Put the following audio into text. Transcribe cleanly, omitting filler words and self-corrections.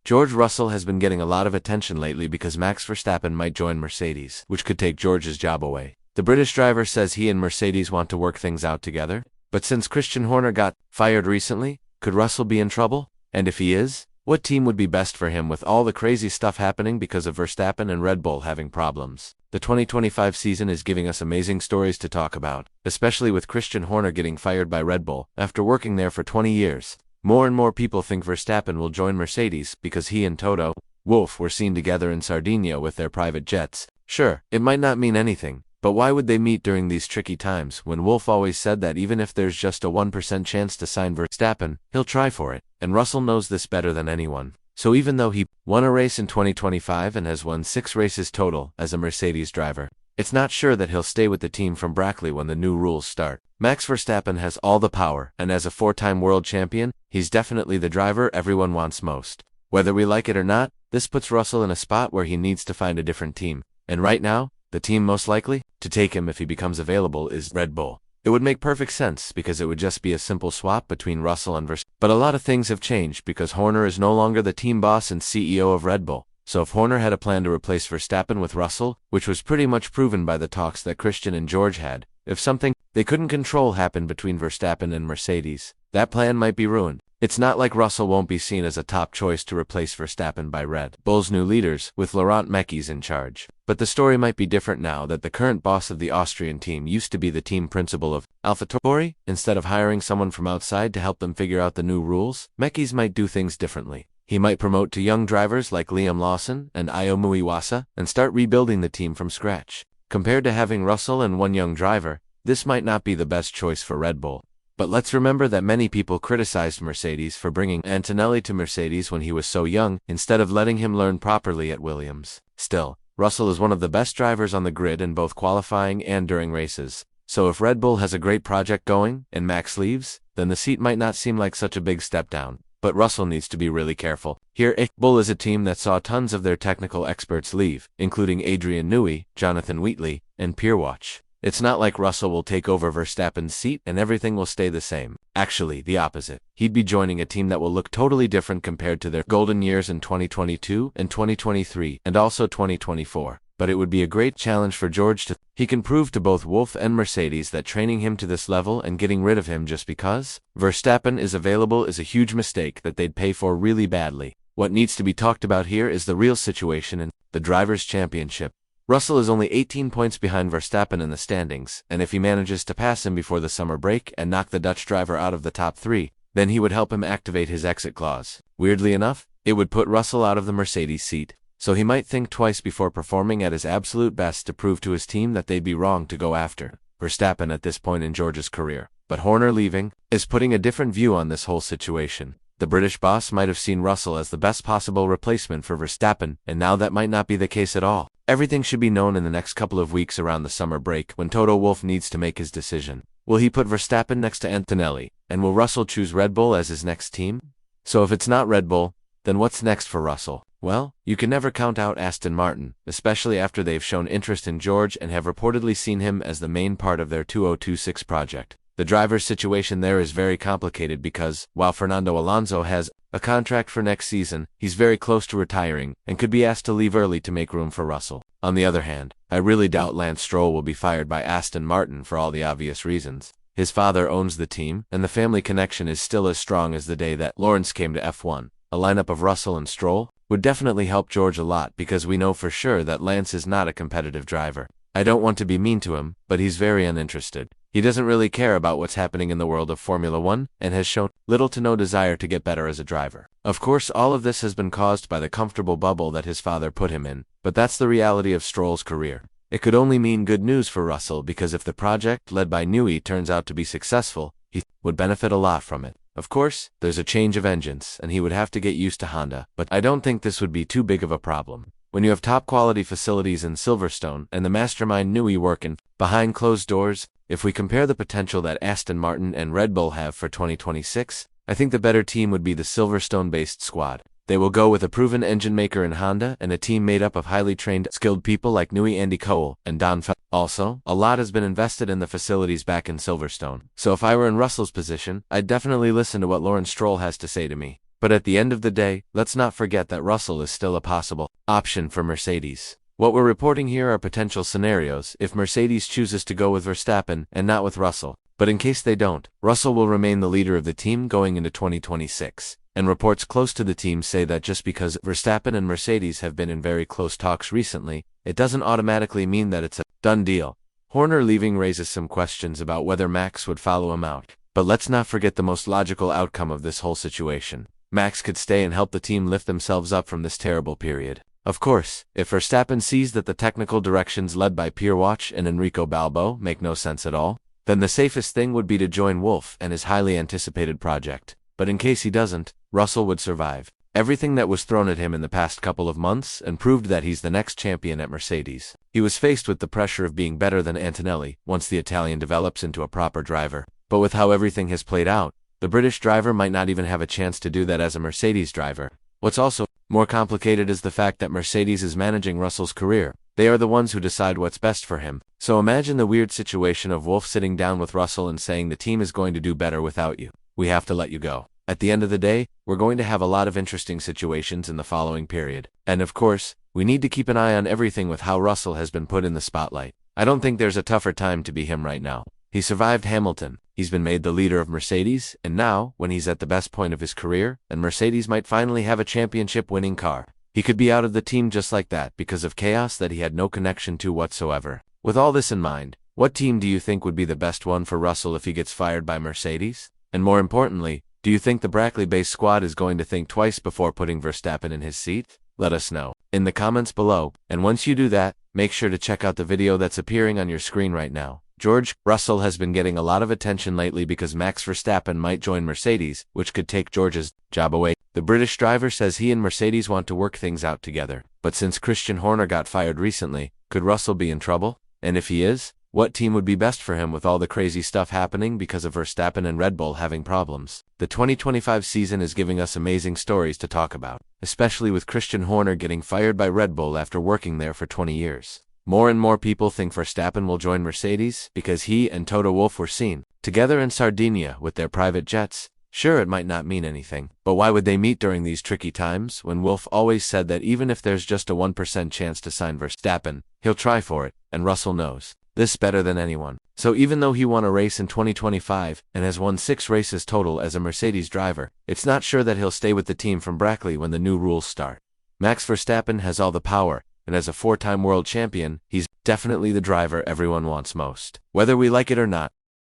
George Russell has been getting a lot of attention lately because Max Verstappen might join Mercedes, which could take George's job away. The British driver says he and Mercedes want to work things out together, but since Christian Horner got fired recently, could Russell be in trouble? And if he is, what team would be best for him with all the crazy stuff happening because of Verstappen and Red Bull having problems? The 2025 season is giving us amazing stories to talk about, especially with Christian Horner getting fired by Red Bull after working there for 20 years. More and more people think Verstappen will join Mercedes because he and Toto Wolff were seen together in Sardinia with their private jets. Sure, it might not mean anything, but why would they meet during these tricky times when Wolff always said that even if there's just a 1% chance to sign Verstappen, he'll try for it, and Russell knows this better than anyone. So even though he won a race in 2025 and has won 6 races total as a Mercedes driver, it's not sure that he'll stay with the team from Brackley when the new rules start. Max Verstappen has all the power, and as a 4-time world champion, he's definitely the driver everyone wants most. Whether we like it or not, this puts Russell in a spot where he needs to find a different team. And right now, the team most likely to take him if he becomes available is Red Bull. It would make perfect sense because it would just be a simple swap between Russell and Verstappen. But a lot of things have changed because Horner is no longer the team boss and CEO of Red Bull. So if Horner had a plan to replace Verstappen with Russell, which was pretty much proven by the talks that Christian and George had, if something they couldn't control happened between Verstappen and Mercedes, that plan might be ruined. It's not like Russell won't be seen as a top choice to replace Verstappen by Red Bull's new leaders, with Laurent Mekies in charge. But the story might be different now that the current boss of the Austrian team used to be the team principal of AlphaTauri. Instead of hiring someone from outside to help them figure out the new rules, Mekies might do things differently. He might promote to young drivers like Liam Lawson and Ayumu Iwasa and start rebuilding the team from scratch. Compared to having Russell and one young driver, this might not be the best choice for Red Bull. But let's remember that many people criticized Mercedes for bringing Antonelli to Mercedes when he was so young, instead of letting him learn properly at Williams. Still, Russell is one of the best drivers on the grid in both qualifying and during races. So if Red Bull has a great project going, and Max leaves, then the seat might not seem like such a big step down. But Russell needs to be really careful. Here, Red Bull is a team that saw tons of their technical experts leave, including Adrian Newey, Jonathan Wheatley, and Pierre Watch. It's not like Russell will take over Verstappen's seat and everything will stay the same. Actually, the opposite. He'd be joining a team that will look totally different compared to their golden years in 2022 and 2023 and also 2024. But it would be a great challenge for George to. He can prove to both Wolff and Mercedes that training him to this level and getting rid of him just because Verstappen is available is a huge mistake that they'd pay for really badly. What needs to be talked about here is the real situation in the Drivers' Championship. Russell is only 18 points behind Verstappen in the standings, and if he manages to pass him before the summer break and knock the Dutch driver out of the top 3, then he would help him activate his exit clause. Weirdly enough, it would put Russell out of the Mercedes seat. So he might think twice before performing at his absolute best to prove to his team that they'd be wrong to go after Verstappen at this point in George's career. But Horner leaving is putting a different view on this whole situation. The British boss might have seen Russell as the best possible replacement for Verstappen, and now that might not be the case at all. Everything should be known in the next couple of weeks around the summer break when Toto Wolff needs to make his decision. Will he put Verstappen next to Antonelli, and will Russell choose Red Bull as his next team? So if it's not Red Bull, then what's next for Russell? Well, you can never count out Aston Martin, especially after they've shown interest in George and have reportedly seen him as the main part of their 2026 project. The driver's situation there is very complicated because, while Fernando Alonso has a contract for next season, he's very close to retiring and could be asked to leave early to make room for Russell. On the other hand, I really doubt Lance Stroll will be fired by Aston Martin for all the obvious reasons. His father owns the team, and the family connection is still as strong as the day that Lawrence came to F1. A lineup of Russell and Stroll would definitely help George a lot because we know for sure that Lance is not a competitive driver. I don't want to be mean to him, but he's very uninterested. He doesn't really care about what's happening in the world of Formula One and has shown little to no desire to get better as a driver. Of course, all of this has been caused by the comfortable bubble that his father put him in, but that's the reality of Stroll's career. It could only mean good news for Russell because if the project led by Newey turns out to be successful, he would benefit a lot from it. Of course, there's a change of engines, and he would have to get used to Honda, but I don't think this would be too big of a problem. When you have top-quality facilities in Silverstone and the mastermind Newey working behind closed doors, if we compare the potential that Aston Martin and Red Bull have for 2026, I think the better team would be the Silverstone-based squad. They will go with a proven engine maker in Honda and a team made up of highly trained, skilled people like Newey, Andy Cole, and Don Fellows. Also, a lot has been invested in the facilities back in Silverstone. So if I were in Russell's position, I'd definitely listen to what Lawrence Stroll has to say to me. But at the end of the day, let's not forget that Russell is still a possible option for Mercedes. What we're reporting here are potential scenarios if Mercedes chooses to go with Verstappen and not with Russell. But in case they don't, Russell will remain the leader of the team going into 2026. And reports close to the team say that just because Verstappen and Mercedes have been in very close talks recently, it doesn't automatically mean that it's a done deal. Horner leaving raises some questions about whether Max would follow him out. But let's not forget the most logical outcome of this whole situation. Max could stay and help the team lift themselves up from this terrible period. Of course, if Verstappen sees that the technical directions led by Pierre Waugh and Enrico Balbo make no sense at all, then the safest thing would be to join Wolff and his highly anticipated project. But in case he doesn't, Russell would survive everything that was thrown at him in the past couple of months and proved that he's the next champion at Mercedes. He was faced with the pressure of being better than Antonelli once the Italian develops into a proper driver. But with how everything has played out, the British driver might not even have a chance to do that as a Mercedes driver. What's also more complicated is the fact that Mercedes is managing Russell's career. They are the ones who decide what's best for him. So imagine the weird situation of Wolff sitting down with Russell and saying the team is going to do better without you. We have to let you go. At the end of the day, we're going to have a lot of interesting situations in the following period. And of course, we need to keep an eye on everything with how Russell has been put in the spotlight. I don't think there's a tougher time to be him right now. He survived Hamilton, he's been made the leader of Mercedes, and now, when he's at the best point of his career, and Mercedes might finally have a championship-winning car, he could be out of the team just like that because of chaos that he had no connection to whatsoever. With all this in mind, what team do you think would be the best one for Russell if he gets fired by Mercedes? And more importantly, do you think the Brackley-based squad is going to think twice before putting Verstappen in his seat? Let us know in the comments below, and once you do that, make sure to check out the video that's appearing on your screen right now. George Russell has been getting a lot of attention lately because Max Verstappen might join Mercedes, which could take George's job away. The British driver says he and Mercedes want to work things out together. But since Christian Horner got fired recently, could Russell be in trouble? And if he is, what team would be best for him with all the crazy stuff happening because of Verstappen and Red Bull having problems? The 2025 season is giving us amazing stories to talk about, especially with Christian Horner getting fired by Red Bull after working there for 20 years. More and more people think Verstappen will join Mercedes because he and Toto Wolff were seen together in Sardinia with their private jets. Sure, it might not mean anything, but why would they meet during these tricky times when Wolff always said that even if there's just a 1% chance to sign Verstappen, he'll try for it, and Russell knows this better than anyone. So even though he won a race in 2025 and has won 6 races total as a Mercedes driver, it's not sure that he'll stay with the team from Brackley when the new rules start. Max Verstappen has all the power, and as a 4-time world champion, he's definitely the driver everyone wants most. Whether we like it or not,